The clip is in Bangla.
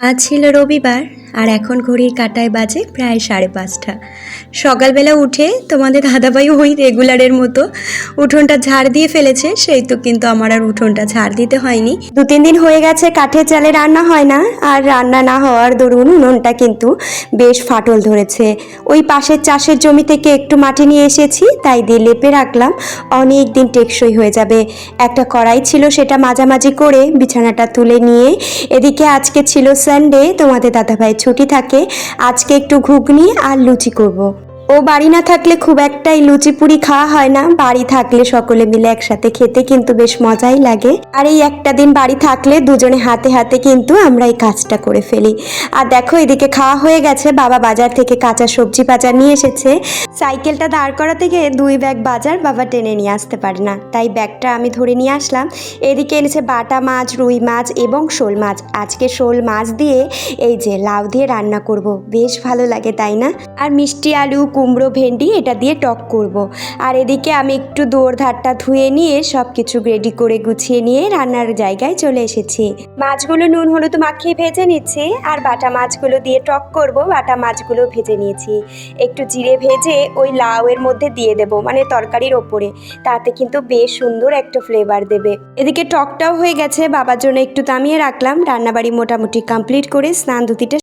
আজ ছিল রবিবার আর এখন ঘড়ির কাঁটায় বাজে প্রায় 5:30। সকালবেলা উঠে তোমাদের দাদাভাই ওই রেগুলারের মতো উঠোনটা ঝাড় দিয়ে ফেলেছে, সেই তো কিন্তু আমার আর উঠোনটা ঝাড় দিতে হয়নি। 2-3 দিন হয়ে গেছে কাঠের চালে রান্না হয় না, আর রান্না না হওয়ার দরুন উনুনটা কিন্তু বেশ ফাটল ধরেছে। ওই পাশের চাষের জমি থেকে একটু মাটি নিয়ে এসেছি, তাই দিয়ে লেপে রাখলাম, অনেক দিন টেকসই হয়ে যাবে। একটা কড়াই ছিল, সেটা মাঝামাঝি করে বিছানাটা তুলে নিয়ে এদিকে আজকে ছিল সানডে, তোমাদের দাদাভাই ছুটি থাকে। আজকে একটু ঘুগনি আর লুচি করব। ও বাড়ি না থাকলে খুব একটাই লুচি পুরি খাওয়া হয় না, বাড়ি থাকলে সকলে মিলে একসাথে খেতে কিন্তু বেশ মজাই লাগে। আর এই একটা দিন বাড়ি থাকলে দুজনে হাতে হাতে কিন্তু আমরা এই কাজটা করে ফেলি। আর দেখো এদিকে খাওয়া হয়ে গেছে, বাবা বাজার থেকে কাঁচা সবজি বাজার নিয়ে এসেছে। সাইকেলটা দাঁড় করাতে গিয়ে 2 ব্যাগ বাজার বাবা টেনে নিয়ে আসতে পারে না, তাই ব্যাগটা আমি ধরে নিয়ে আসলাম। এদিকে এনেছে বাটা মাছ, রুই মাছ এবং শোল মাছ। আজকে শোল মাছ দিয়ে এই যে লাউ দিয়ে রান্না করব, বেশ ভালো লাগে তাই না? আর মিষ্টি আলু, কুমড়ো, ভেন্ডি এটা দিয়ে টক করব। আর এদিকে আমি একটু দোরধারটা ধুয়ে নিয়ে সব কিছু রেডি করে গুছিয়ে নিয়ে রান্নার জায়গায় চলে এসেছি। মাছগুলো নুন হলুদ মাখিয়ে ভেজে নিচ্ছি, আর বাটা মাছগুলো দিয়ে টক করব। বাটা মাছগুলো ভেজে নিয়েছি, একটু জিরে ভেজে ওই লাউয়ের মধ্যে দিয়ে দেব, মানে তরকারির ওপরে, তাতে কিন্তু বেশ সুন্দর একটা ফ্লেভার দেবে। এদিকে টকটাও হয়ে গেছে, বাবার জন্য একটু নামিয়ে রাখলাম। রান্নাবাড়ি মোটামুটি কমপ্লিট করে স্নান ধুতিটা